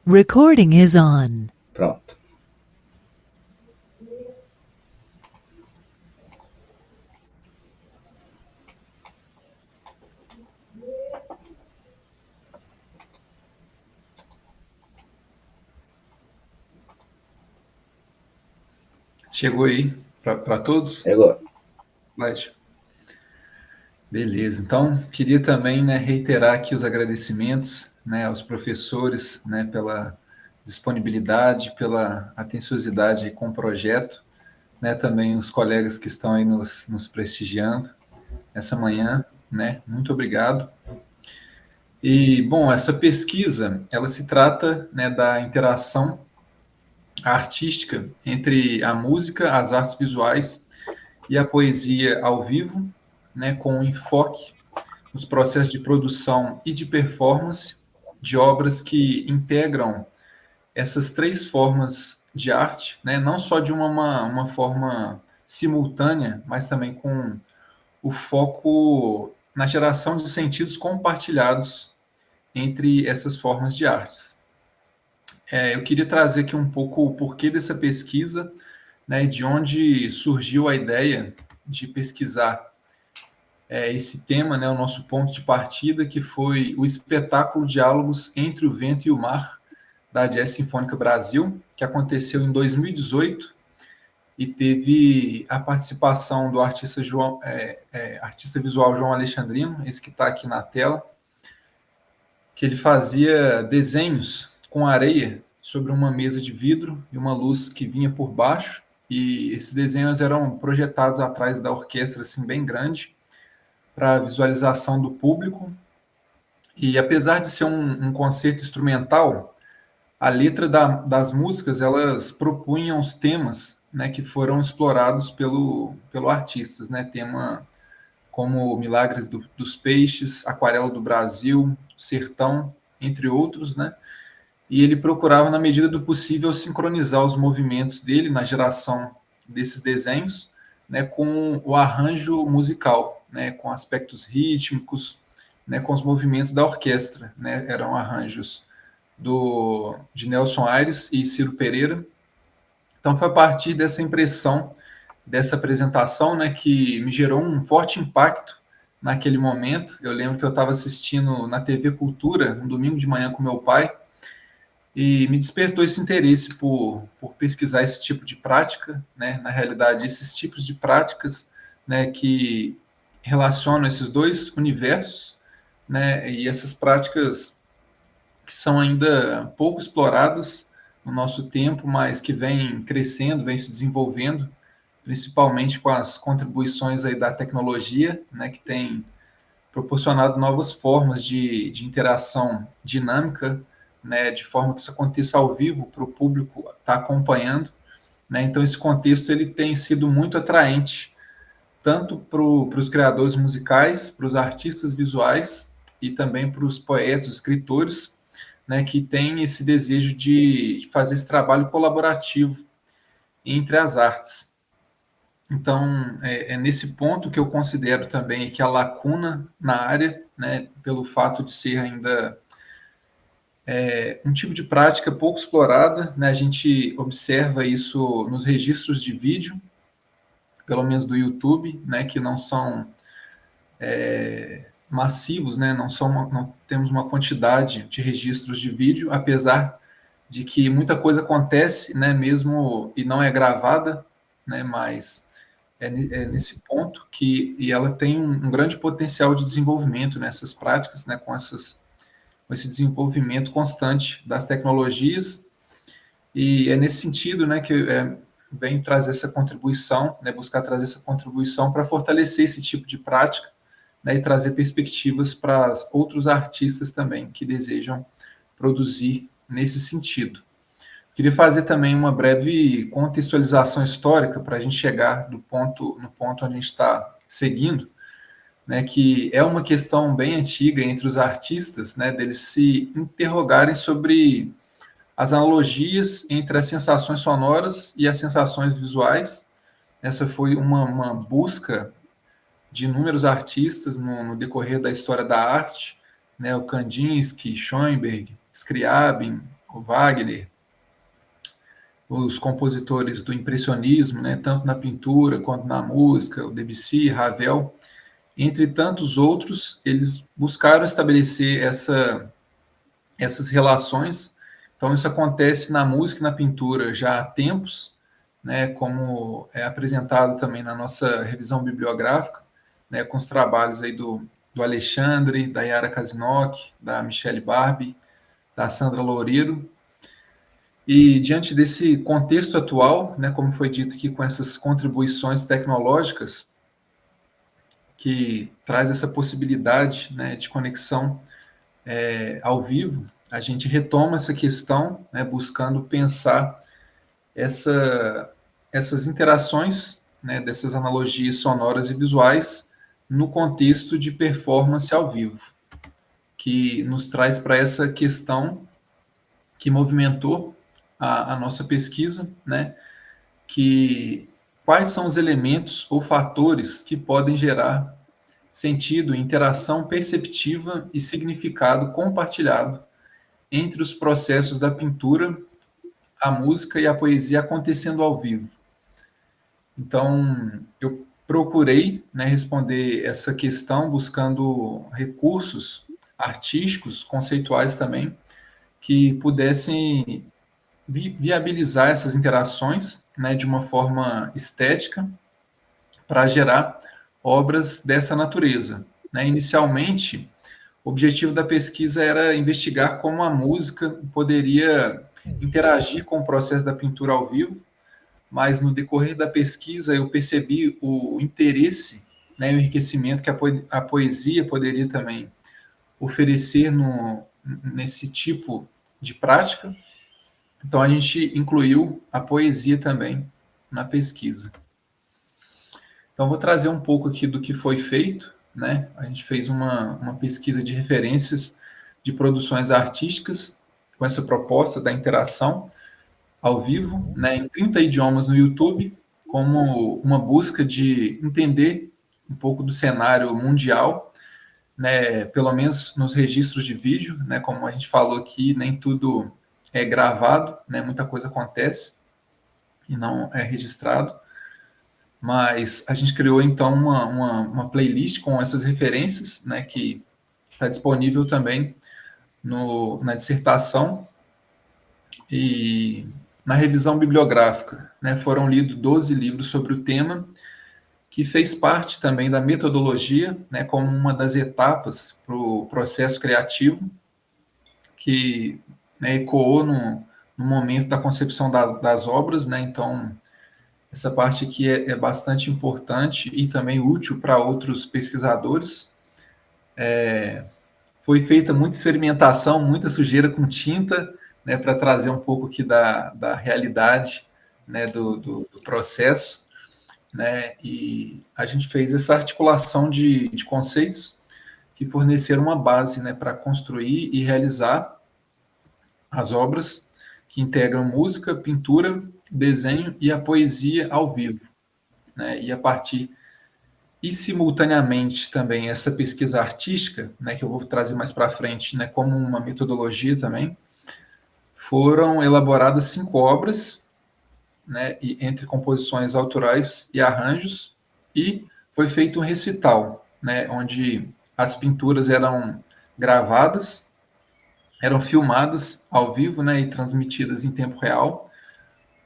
Recording is on. Pronto. Chegou aí para todos? Chegou. Slide. Beleza. Então, queria também, reiterar aqui os agradecimentos, aos professores, pela disponibilidade, pela atenciosidade com o projeto, também os colegas que estão aí nos prestigiando essa manhã, muito obrigado. E, bom, essa pesquisa, ela se trata, da interação artística entre a música, as artes visuais e a poesia ao vivo, com enfoque nos processos de produção e de performance de obras que integram essas três formas de arte, não só de uma forma simultânea, mas também com o foco na geração de sentidos compartilhados entre essas formas de arte. Eu queria trazer aqui um pouco o porquê dessa pesquisa, de onde surgiu a ideia de pesquisar esse tema, o nosso ponto de partida, que foi o espetáculo Diálogos entre o Vento e o Mar, da Jazz Sinfônica Brasil, que aconteceu em 2018 e teve a participação do artista visual João Alexandrino, esse que está aqui na tela, que ele fazia desenhos com areia sobre uma mesa de vidro e uma luz que vinha por baixo, e esses desenhos eram projetados atrás da orquestra, assim, bem grande, para visualização do público. E apesar de ser um concerto instrumental, a letra das músicas, elas propunham os temas, que foram explorados pelo artista, tema como Milagres dos Peixes, Aquarela do Brasil, Sertão, entre outros, e ele procurava, na medida do possível, sincronizar os movimentos dele na geração desses desenhos, com o arranjo musical, com aspectos rítmicos, com os movimentos da orquestra, eram arranjos de Nelson Aires e Ciro Pereira. Então, foi a partir dessa impressão, dessa apresentação, que me gerou um forte impacto naquele momento. Eu lembro que eu estava assistindo na TV Cultura, um domingo de manhã com meu pai, e me despertou esse interesse por pesquisar esse tipo de prática, na realidade, esses tipos de práticas, que relacionam esses dois universos, e essas práticas que são ainda pouco exploradas no nosso tempo, mas que vêm crescendo, vêm se desenvolvendo, principalmente com as contribuições aí da tecnologia, que tem proporcionado novas formas de interação dinâmica, de forma que isso aconteça ao vivo para o público estar acompanhando. Então, esse contexto ele tem sido muito atraente, tanto para os criadores musicais, para os artistas visuais e também para os poetas, escritores, que têm esse desejo de fazer esse trabalho colaborativo entre as artes. Então, é nesse ponto que eu considero também que a lacuna na área, pelo fato de ser ainda um tipo de prática pouco explorada, a gente observa isso nos registros de vídeo, pelo menos do YouTube, que não são massivos, não temos uma quantidade de registros de vídeo, apesar de que muita coisa acontece, mesmo e não é gravada, mas é nesse ponto e ela tem um grande potencial de desenvolvimento nessas práticas, com esse desenvolvimento constante das tecnologias, e é nesse sentido, que vem trazer essa contribuição, buscar trazer essa contribuição para fortalecer esse tipo de prática, e trazer perspectivas para outros artistas também que desejam produzir nesse sentido. Queria fazer também uma breve contextualização histórica para a gente chegar no ponto onde a gente está seguindo, que é uma questão bem antiga entre os artistas, deles se interrogarem sobre as analogias entre as sensações sonoras e as sensações visuais. Essa foi uma busca de inúmeros artistas no decorrer da história da arte, o Kandinsky, Schoenberg, Scriabin, o Wagner, os compositores do impressionismo, né, tanto na pintura quanto na música, o Debussy, Ravel, entre tantos outros, eles buscaram estabelecer essas relações. Então, isso acontece na música e na pintura já há tempos, né, como é apresentado também na nossa revisão bibliográfica, né, com os trabalhos aí do Alexandre, da Yara Kazinock, da Michele Barbie, da Sandra Loureiro. E diante desse contexto atual, né, como foi dito aqui, com essas contribuições tecnológicas, que traz essa possibilidade, né, de conexão ao vivo, a gente retoma essa questão, né, buscando pensar essas interações, né, dessas analogias sonoras e visuais no contexto de performance ao vivo, que nos traz para essa questão que movimentou a nossa pesquisa, né, que quais são os elementos ou fatores que podem gerar sentido, interação perceptiva e significado compartilhado entre os processos da pintura, a música e a poesia acontecendo ao vivo. Então, eu procurei, né, responder essa questão buscando recursos artísticos, conceituais também, que pudessem viabilizar essas interações, né, de uma forma estética para gerar obras dessa natureza, né? Inicialmente, o objetivo da pesquisa era investigar como a música poderia interagir com o processo da pintura ao vivo, mas no decorrer da pesquisa eu percebi o interesse, né, o enriquecimento que a poesia poderia também oferecer nesse tipo de prática. Então a gente incluiu a poesia também na pesquisa. Então vou trazer um pouco aqui do que foi feito, né? A gente fez uma pesquisa de referências de produções artísticas com essa proposta da interação ao vivo, né, em 30 idiomas no YouTube, como uma busca de entender um pouco do cenário mundial, né, pelo menos nos registros de vídeo, né, como a gente falou aqui, nem tudo é gravado, né, muita coisa acontece e não é registrado, mas a gente criou então uma playlist com essas referências, né, que está disponível também na dissertação e na revisão bibliográfica, né, foram lidos 12 livros sobre o tema, que fez parte também da metodologia, né, como uma das etapas para o processo criativo, que, né, ecoou no momento da concepção das obras, né, então essa parte aqui é bastante importante e também útil para outros pesquisadores. Foi feita muita experimentação, muita sujeira com tinta, né, para trazer um pouco aqui da realidade, né, do processo, né, e a gente fez essa articulação de conceitos que forneceram uma base, né, para construir e realizar as obras que integram música, pintura, desenho e a poesia ao vivo, né, e a partir e simultaneamente também essa pesquisa artística, né, que eu vou trazer mais para frente, né, como uma metodologia também, foram elaboradas 5 obras, né, entre composições autorais e arranjos, e foi feito um recital, né, onde as pinturas eram gravadas, eram filmadas ao vivo, né, e transmitidas em tempo real,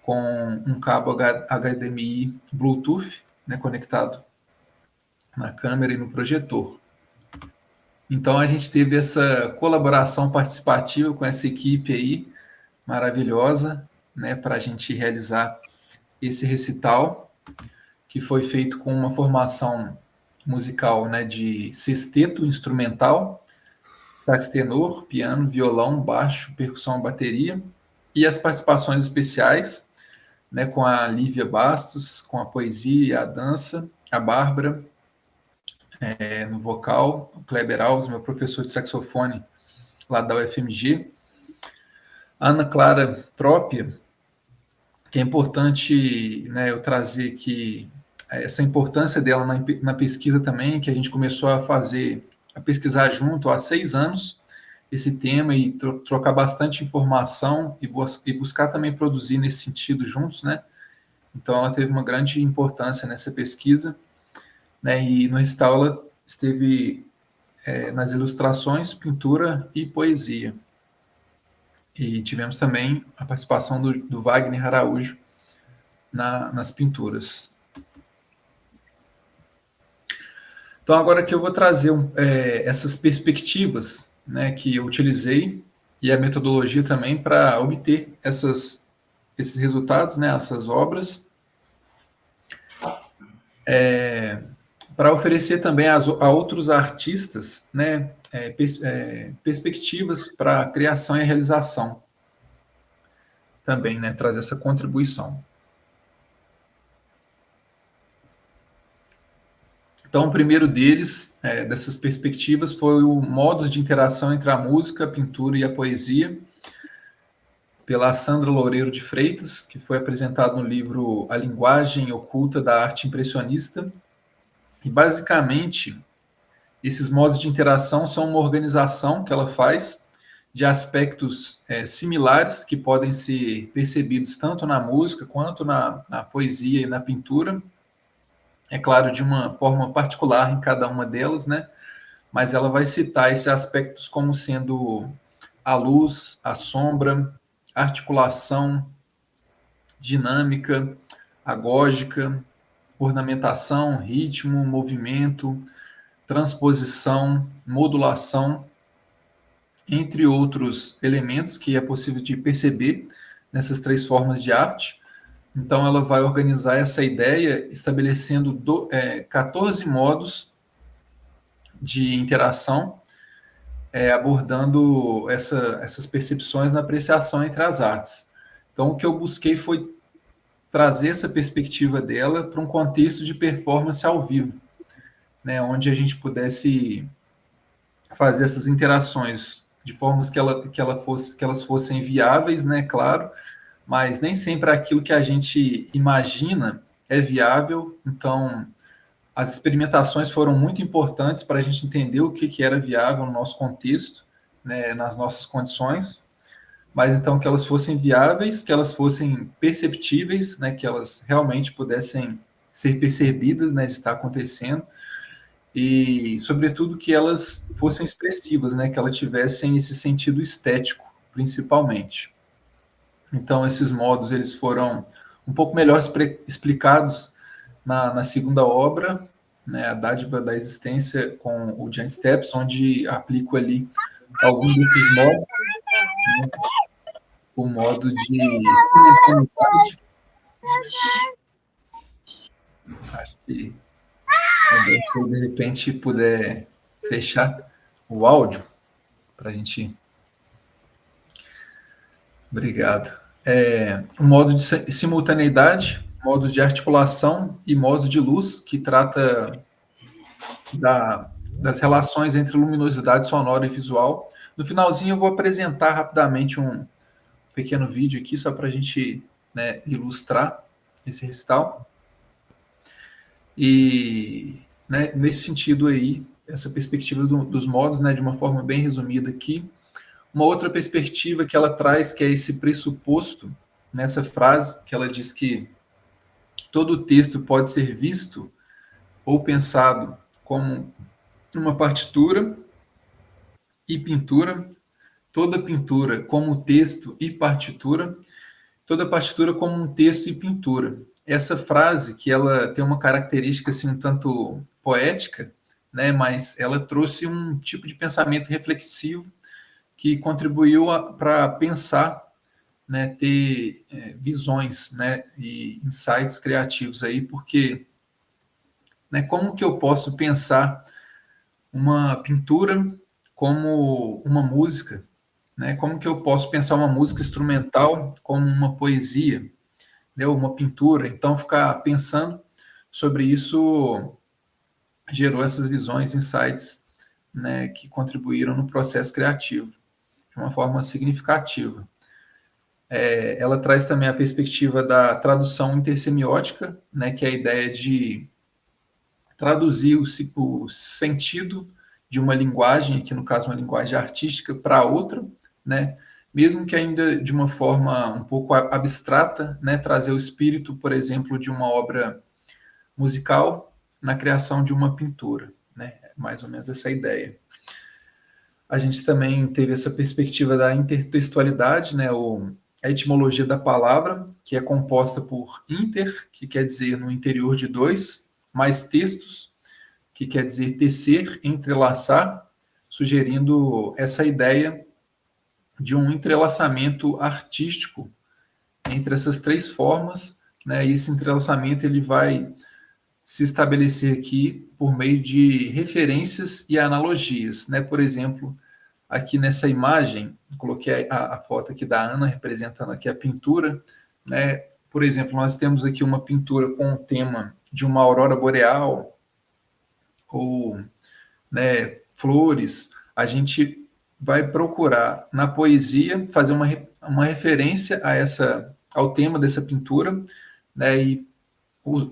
com um cabo HDMI Bluetooth, né, conectado na câmera e no projetor. Então a gente teve essa colaboração participativa com essa equipe aí maravilhosa, né, para a gente realizar esse recital, que foi feito com uma formação musical, né, de sexteto instrumental, sax tenor, piano, violão, baixo, percussão, bateria, e as participações especiais, né, com a Lívia Bastos, com a poesia e a dança, a Bárbara, no vocal, o Kleber Alves, meu professor de saxofone lá da UFMG, Ana Clara Trópia, que é importante, né, eu trazer que essa importância dela na pesquisa também, que a gente começou a pesquisar junto há 6 anos, esse tema e trocar bastante informação e buscar também produzir nesse sentido juntos, né? Então, ela teve uma grande importância nessa pesquisa, né? E no recital ela esteve nas ilustrações, pintura e poesia. E tivemos também a participação do Wagner Araújo nas pinturas. Então, agora que eu vou trazer essas perspectivas, né, que eu utilizei e a metodologia também para obter esses resultados, né, essas obras, para oferecer também a outros artistas, né, perspectivas para a criação e a realização também, né, trazer essa contribuição. Então, o primeiro deles, dessas perspectivas, foi o modo de interação entre a música, a pintura e a poesia, pela Sandra Loureiro de Freitas, que foi apresentado no livro A Linguagem Oculta da Arte Impressionista. E, basicamente, esses modos de interação são uma organização que ela faz de aspectos similares que podem ser percebidos tanto na música quanto na poesia e na pintura. É claro, de uma forma particular em cada uma delas, né? Mas ela vai citar esses aspectos como sendo a luz, a sombra, articulação, dinâmica, agógica, ornamentação, ritmo, movimento, transposição, modulação, entre outros elementos que é possível de perceber nessas três formas de arte. Então, ela vai organizar essa ideia estabelecendo 14 modos de interação, abordando essas percepções na apreciação entre as artes. Então, o que eu busquei foi trazer essa perspectiva dela para um contexto de performance ao vivo, né, onde a gente pudesse fazer essas interações de formas que elas fossem viáveis, né, claro, mas nem sempre aquilo que a gente imagina é viável. Então, as experimentações foram muito importantes para a gente entender o que era viável no nosso contexto, né, nas nossas condições, mas então que elas fossem viáveis, que elas fossem perceptíveis, né, que elas realmente pudessem ser percebidas, né, de estar acontecendo, e, sobretudo, que elas fossem expressivas, né, que elas tivessem esse sentido estético, principalmente. Então, esses modos eles foram um pouco melhor explicados na segunda obra, né, A Dádiva da Existência, com o Jan Steps, onde aplico ali algum desses modos, né, o modo de simultaneidade. Acho que se de repente puder fechar o áudio para a gente. Obrigado. O modo de simultaneidade, modo de articulação e modo de luz, que trata das relações entre luminosidade sonora e visual. No finalzinho, eu vou apresentar rapidamente um pequeno vídeo aqui, só para a gente, né, ilustrar esse recital. E, né, nesse sentido aí, essa perspectiva dos modos, né, de uma forma bem resumida aqui. Uma outra perspectiva que ela traz, que é esse pressuposto, nessa frase, que ela diz que todo texto pode ser visto ou pensado como uma partitura e pintura, toda pintura como texto e partitura, toda partitura como um texto e pintura. Essa frase, que ela tem uma característica assim, um tanto poética, né, mas ela trouxe um tipo de pensamento reflexivo que contribuiu para pensar, né, ter visões, né, e insights criativos aí, porque, né, como que eu posso pensar uma pintura como uma música, né? Como que eu posso pensar uma música instrumental como uma poesia, né, ou uma pintura? Então, ficar pensando sobre isso gerou essas visões, insights, né, que contribuíram no processo criativo de uma forma significativa. Ela traz também a perspectiva da tradução intersemiótica, né, que é a ideia de traduzir o sentido de uma linguagem, aqui no caso uma linguagem artística, para outra, né? Mesmo que ainda de uma forma um pouco abstrata, né? Trazer o espírito, por exemplo, de uma obra musical na criação de uma pintura, né? Mais ou menos essa ideia. A gente também teve essa perspectiva da intertextualidade, né? A etimologia da palavra, que é composta por inter, que quer dizer no interior de dois, mais textos, que quer dizer tecer, entrelaçar, sugerindo essa ideia de um entrelaçamento artístico entre essas três formas, né? E esse entrelaçamento ele vai se estabelecer aqui por meio de referências e analogias, né? Por exemplo, aqui nessa imagem, coloquei a foto aqui da Ana representando aqui a pintura, né? Por exemplo, nós temos aqui uma pintura com o tema de uma aurora boreal ou, né, flores. A gente vai procurar na poesia fazer uma referência a ao tema dessa pintura, né? E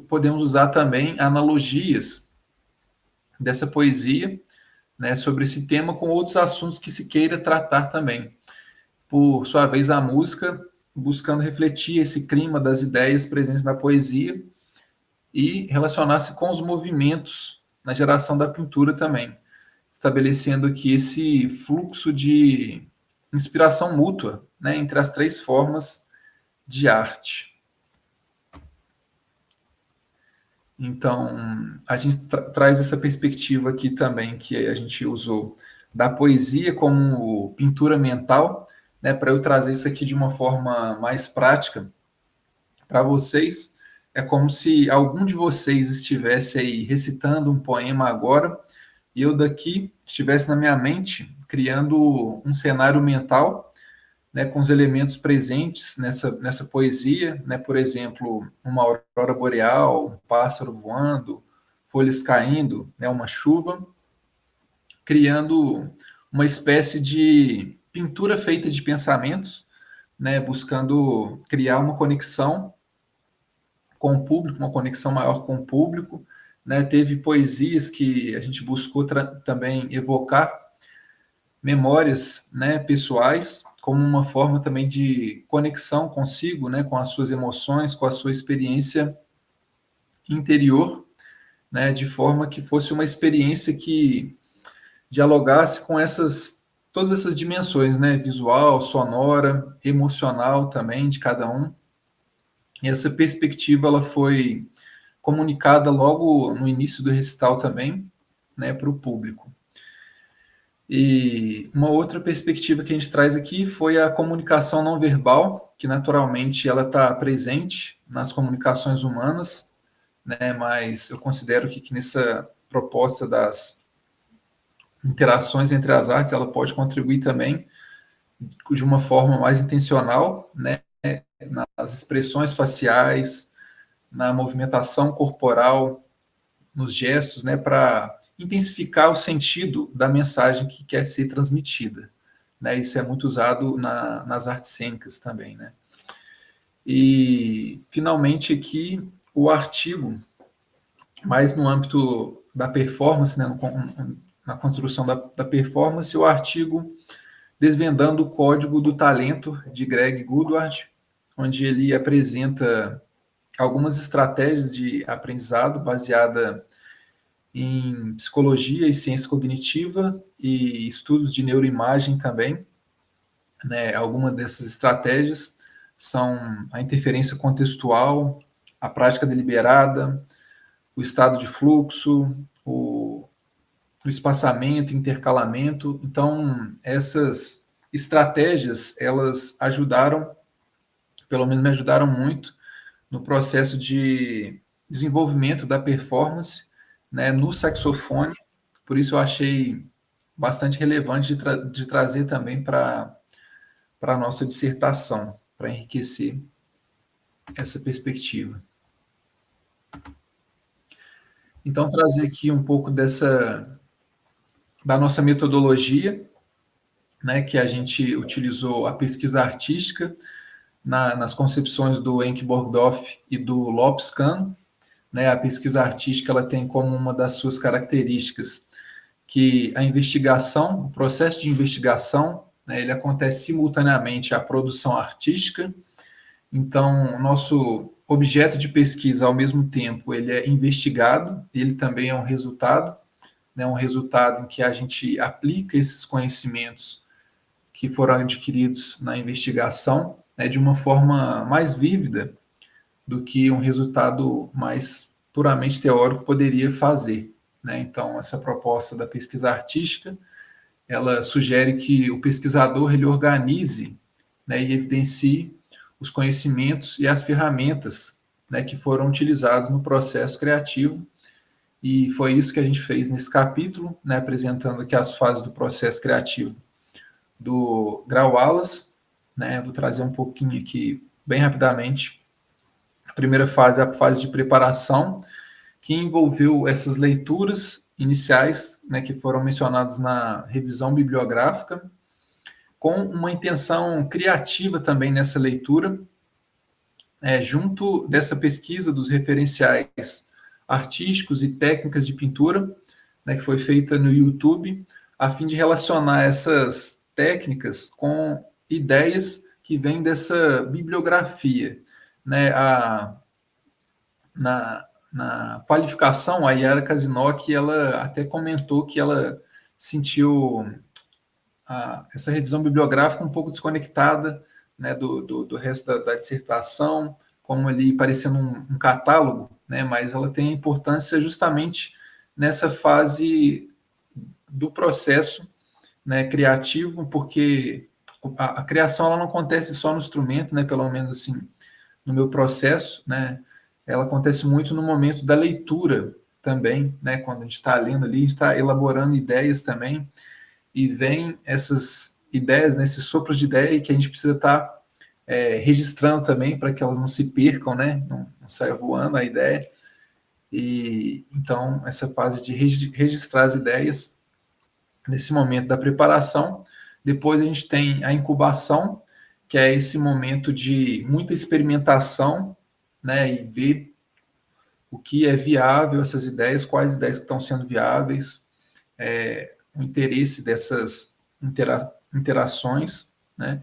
podemos usar também analogias dessa poesia, né, sobre esse tema com outros assuntos que se queira tratar também. Por sua vez, a música buscando refletir esse clima das ideias presentes na poesia e relacionar-se com os movimentos na geração da pintura também, estabelecendo aqui esse fluxo de inspiração mútua, né, entre as três formas de arte. Então, a gente traz essa perspectiva aqui também, que a gente usou da poesia como pintura mental, né, para eu trazer isso aqui de uma forma mais prática para vocês. É como se algum de vocês estivesse aí recitando um poema agora, e eu daqui estivesse na minha mente criando um cenário mental, né, com os elementos presentes nessa poesia, né, por exemplo, uma aurora boreal, um pássaro voando, folhas caindo, né, uma chuva, criando uma espécie de pintura feita de pensamentos, né, buscando criar uma conexão com o público, uma conexão maior com o público, né, teve poesias que a gente buscou também evocar memórias, né, pessoais, como uma forma também de conexão consigo, né, com as suas emoções, com a sua experiência interior, né, de forma que fosse uma experiência que dialogasse com todas essas dimensões, né, visual, sonora, emocional também de cada um. E essa perspectiva ela foi comunicada logo no início do recital também, né, para o público. E uma outra perspectiva que a gente traz aqui foi a comunicação não verbal, que naturalmente ela está presente nas comunicações humanas, né? Mas eu considero que nessa proposta das interações entre as artes, ela pode contribuir também de uma forma mais intencional, né? Nas expressões faciais, na movimentação corporal, nos gestos, né? Para intensificar o sentido da mensagem que quer ser transmitida, né? Isso é muito usado nas artes cênicas também, né? E, finalmente, aqui, o artigo, mais no âmbito da performance, né? Na construção da performance, o artigo Desvendando o Código do Talento, de Greg Goodward, onde ele apresenta algumas estratégias de aprendizado baseada em psicologia e ciência cognitiva e estudos de neuroimagem também, né? Algumas dessas estratégias são a interferência contextual, a prática deliberada, o estado de fluxo, o espaçamento, intercalamento. Então, essas estratégias, elas ajudaram, pelo menos me ajudaram muito, no processo de desenvolvimento da performance, né, no saxofone. Por isso eu achei bastante relevante de trazer também para a nossa dissertação, para enriquecer essa perspectiva. Então, trazer aqui um pouco da nossa metodologia, né, que a gente utilizou a pesquisa artística nas concepções do Henk Borgdorf e do Lopes-Kahn, né? A pesquisa artística ela tem como uma das suas características que a investigação, o processo de investigação, né, ele acontece simultaneamente à produção artística. Então, o nosso objeto de pesquisa, ao mesmo tempo, ele é investigado, ele também é um resultado, né, um resultado em que a gente aplica esses conhecimentos que foram adquiridos na investigação, né, de uma forma mais vívida do que um resultado mais puramente teórico poderia fazer, né? Então, essa proposta da pesquisa artística, ela sugere que o pesquisador ele organize, né, e evidencie os conhecimentos e as ferramentas, né, que foram utilizados no processo criativo. E foi isso que a gente fez nesse capítulo, né, apresentando aqui as fases do processo criativo do Grau Wallace, né? Vou trazer um pouquinho aqui, bem rapidamente. A primeira fase é a fase de preparação, que envolveu essas leituras iniciais, né, que foram mencionadas na revisão bibliográfica, com uma intenção criativa também nessa leitura, junto dessa pesquisa dos referenciais artísticos e técnicas de pintura, né, que foi feita no YouTube, a fim de relacionar essas técnicas com ideias que vêm dessa bibliografia, né? Na qualificação, a Yara Kazinock, ela até comentou que ela sentiu essa revisão bibliográfica um pouco desconectada, né, do resto da dissertação, como ali parecendo um catálogo, né, mas ela tem importância justamente nessa fase do processo, né, criativo, porque a criação ela não acontece só no instrumento, né, pelo menos assim, no meu processo, né, ela acontece muito no momento da leitura também, né, quando a gente está lendo ali, a gente está elaborando ideias também, e vem essas ideias, né, esses sopros de ideia que a gente precisa estar registrando também para que elas não se percam, né, não saia voando a ideia. E então essa fase de registrar as ideias nesse momento da preparação. Depois a gente tem a incubação, que é esse momento de muita experimentação, né, e ver o que é viável, essas ideias, quais ideias que estão sendo viáveis, o interesse dessas interações, né?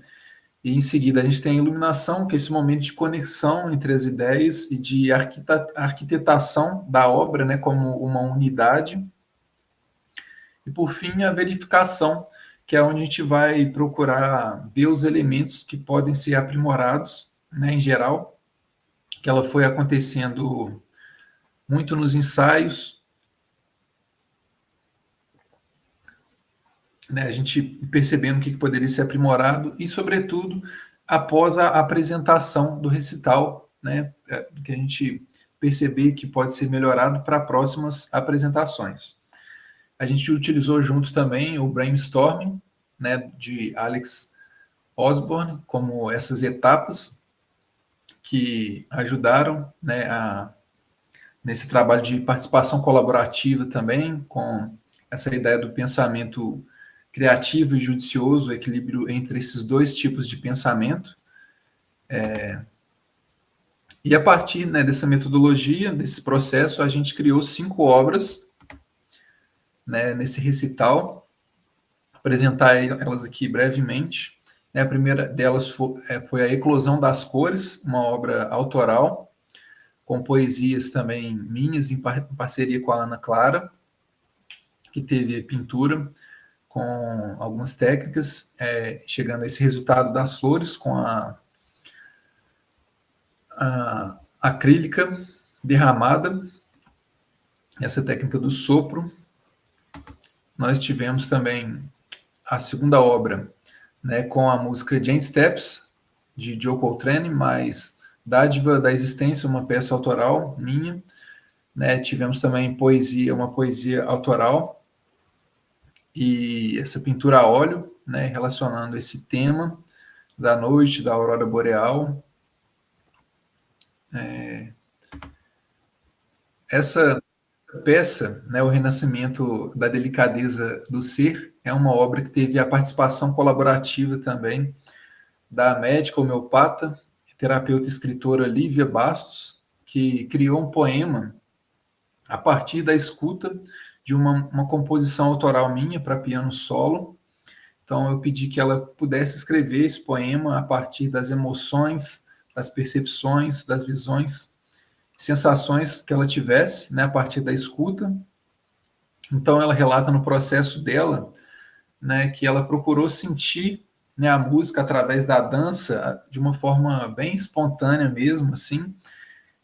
E em seguida a gente tem a iluminação, que é esse momento de conexão entre as ideias e de arquitetação da obra, né, como uma unidade. E por fim a verificação, que é onde a gente vai procurar ver os elementos que podem ser aprimorados, né, em geral, que ela foi acontecendo muito nos ensaios, né, a gente percebendo o que poderia ser aprimorado e, sobretudo, após a apresentação do recital, né, que a gente perceber que pode ser melhorado para próximas apresentações. A gente utilizou junto também o brainstorming, né, de Alex Osborne, como essas etapas que ajudaram, né, nesse trabalho de participação colaborativa também, com essa ideia do pensamento criativo e judicioso, o equilíbrio entre esses dois tipos de pensamento. E a partir, né, dessa metodologia, desse processo, a gente criou 5 obras, né, nesse recital, apresentar elas aqui brevemente. A primeira delas foi A Eclosão das Cores, uma obra autoral, com poesias também minhas, em parceria com a Ana Clara, que teve pintura com algumas técnicas, chegando a esse resultado das flores, com a acrílica derramada, essa técnica do sopro. Nós tivemos também a segunda obra, né, com a música Giant Steps, de Joe Coltrane, mais Dádiva da Existência, uma peça autoral minha. Né, tivemos também uma poesia autoral, e essa pintura a óleo, né, relacionando esse tema da noite, da aurora boreal. Essa peça, né, O Renascimento da Delicadeza do Ser, é uma obra que teve a participação colaborativa também da médica homeopata, terapeuta e escritora Lívia Bastos, que criou um poema a partir da escuta de uma composição autoral minha para piano solo. Então, eu pedi que ela pudesse escrever esse poema a partir das emoções, das percepções, das visões, sensações que ela tivesse, né, a partir da escuta. Então, ela relata no processo dela, né, que ela procurou sentir, né, a música através da dança de uma forma bem espontânea mesmo, assim.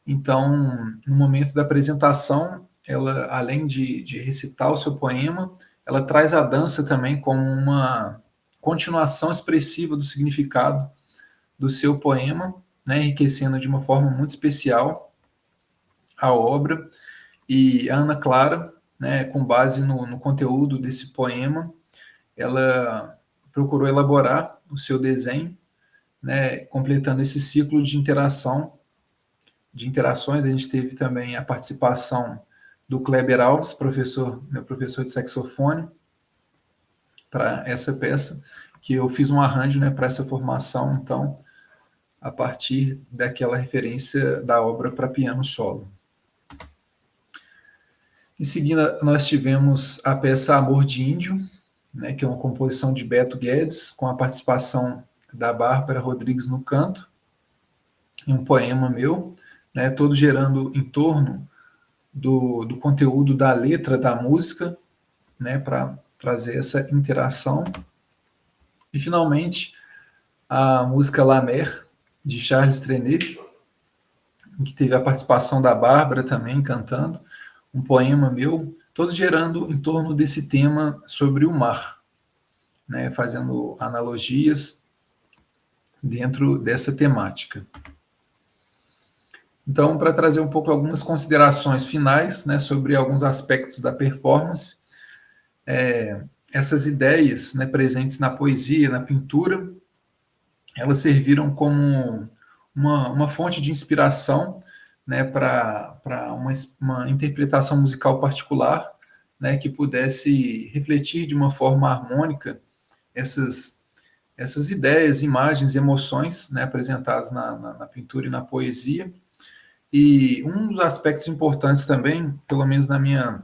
Então, no momento da apresentação, ela, além de recitar o seu poema, ela traz a dança também como uma continuação expressiva do significado do seu poema, né, enriquecendo de uma forma muito especial a obra. E a Ana Clara, né, com base no conteúdo desse poema, ela procurou elaborar o seu desenho, né, completando esse ciclo de interações. A gente teve também a participação do Kleber Alves, meu professor de saxofone, para essa peça, que eu fiz um arranjo, né, para essa formação, então, a partir daquela referência da obra para piano solo. Em seguida, nós tivemos a peça Amor de Índio, né, que é uma composição de Beto Guedes, com a participação da Bárbara Rodrigues no canto, e um poema meu, né, todo gerando em torno do conteúdo da letra da música, né, para trazer essa interação. E, finalmente, a música La Mer, de Charles Trenet, que teve a participação da Bárbara também cantando, um poema meu, todos gerando em torno desse tema sobre o mar, né, fazendo analogias dentro dessa temática. Então, para trazer um pouco algumas considerações finais, né, sobre alguns aspectos da performance, essas ideias, né, presentes na poesia, na pintura, elas serviram como uma fonte de inspiração, né, para uma interpretação musical particular, né, que pudesse refletir de uma forma harmônica essas ideias, imagens, emoções, né, apresentadas na pintura e na poesia. E um dos aspectos importantes também, pelo menos na minha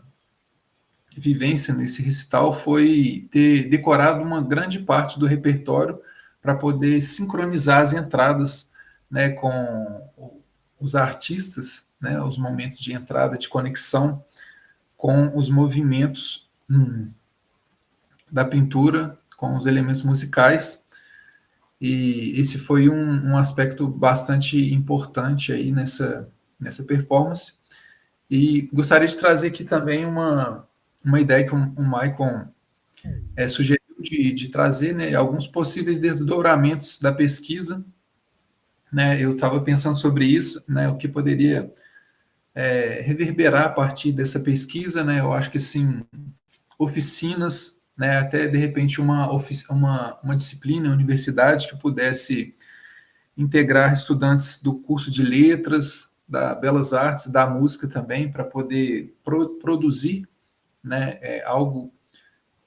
vivência nesse recital, foi ter decorado uma grande parte do repertório para poder sincronizar as entradas, né, com os artistas, né, os momentos de entrada, de conexão com os movimentos da pintura, com os elementos musicais. E esse foi um aspecto bastante importante aí nessa performance. E gostaria de trazer aqui também uma ideia que o Maicon sugeriu de trazer, né, alguns possíveis desdobramentos da pesquisa. Né, eu estava pensando sobre isso, né, o que poderia reverberar a partir dessa pesquisa. Né, eu acho que, sim, oficinas, né, até, de repente, uma disciplina, uma universidade que pudesse integrar estudantes do curso de letras, da Belas Artes, da música também, para poder produzir, né, algo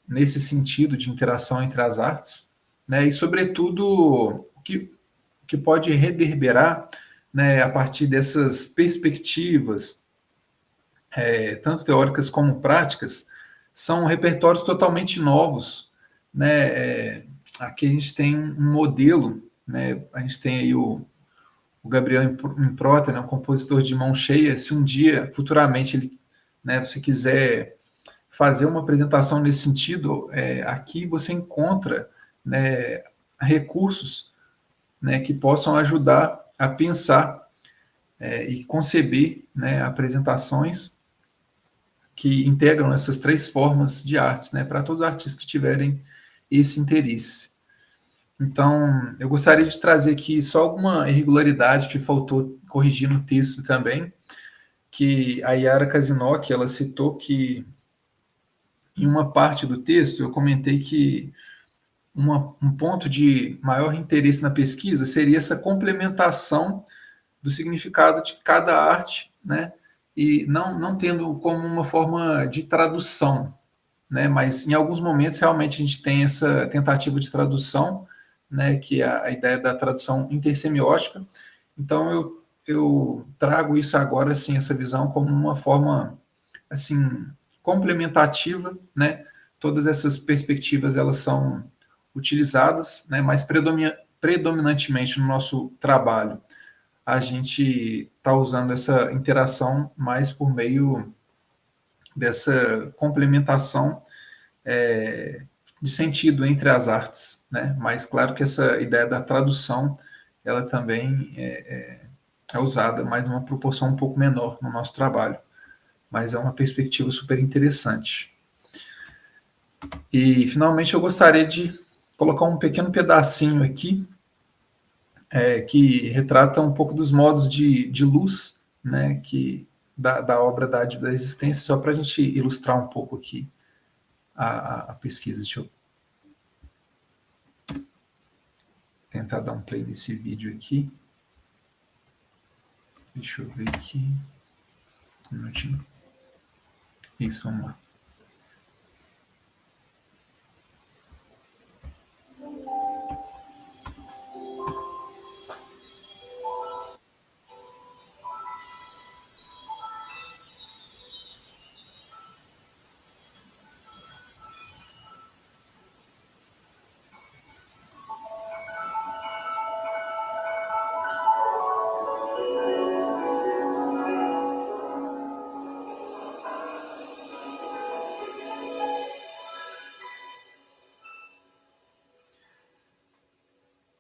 nesse sentido de interação entre as artes, né, e, sobretudo, o que pode reverberar, né, a partir dessas perspectivas, tanto teóricas como práticas, são repertórios totalmente novos. Né, aqui a gente tem um modelo, né, a gente tem aí o Gabriel Improta, né, um compositor de mão cheia. Se um dia, futuramente, né, você quiser fazer uma apresentação nesse sentido, aqui você encontra, né, recursos, né, que possam ajudar a pensar e conceber, né, apresentações que integram essas três formas de artes, né, para todos os artistas que tiverem esse interesse. Então, eu gostaria de trazer aqui só alguma irregularidade que faltou corrigir no texto também, que a Yara Kazinock, ela citou que, em uma parte do texto, eu comentei que um ponto de maior interesse na pesquisa seria essa complementação do significado de cada arte, né, e não tendo como uma forma de tradução, né, mas em alguns momentos realmente a gente tem essa tentativa de tradução, né, que é a ideia da tradução intersemiótica. Então eu trago isso agora, assim, essa visão como uma forma, assim, complementativa, né? Todas essas perspectivas elas são utilizadas, né? Mas predominantemente no nosso trabalho a gente está usando essa interação mais por meio dessa complementação de sentido entre as artes, né? Mas claro que essa ideia da tradução ela também é usada, mas numa proporção um pouco menor no nosso trabalho. Mas é uma perspectiva super interessante. E, finalmente, eu gostaria de colocar um pequeno pedacinho aqui que retrata um pouco dos modos de luz, né, da obra Dádiva da Existência, só para a gente ilustrar um pouco aqui a pesquisa. Deixa eu tentar dar um play nesse vídeo aqui. Deixa eu ver aqui. Um minutinho. Isso, vamos lá.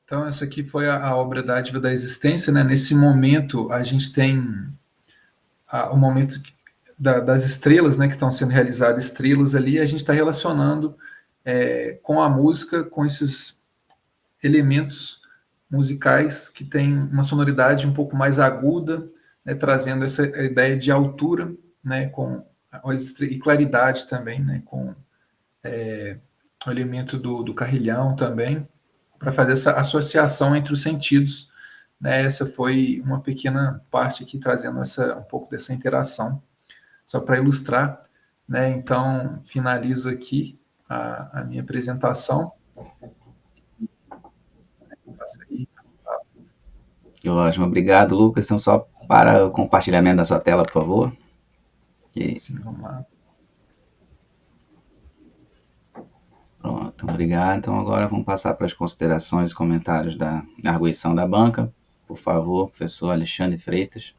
Então, essa aqui foi a obra Dádiva da Existência, né? Nesse momento, a gente tem o momento das estrelas, né, que estão sendo realizadas, estrelas ali, a gente está relacionando com a música, com esses elementos musicais que têm uma sonoridade um pouco mais aguda, né, trazendo essa ideia de altura, né, e claridade também, né, com o elemento do carrilhão também, para fazer essa associação entre os sentidos. Né? Essa foi uma pequena parte aqui trazendo um pouco dessa interação, só para ilustrar. Né? Então, finalizo aqui a minha apresentação. Ótimo, obrigado, Lucas. Então, só para o compartilhamento da sua tela, por favor. Sim, vamos lá. Pronto, obrigado. Então, agora vamos passar para as considerações e comentários da arguição da banca. Por favor, professor Alexandre Freitas.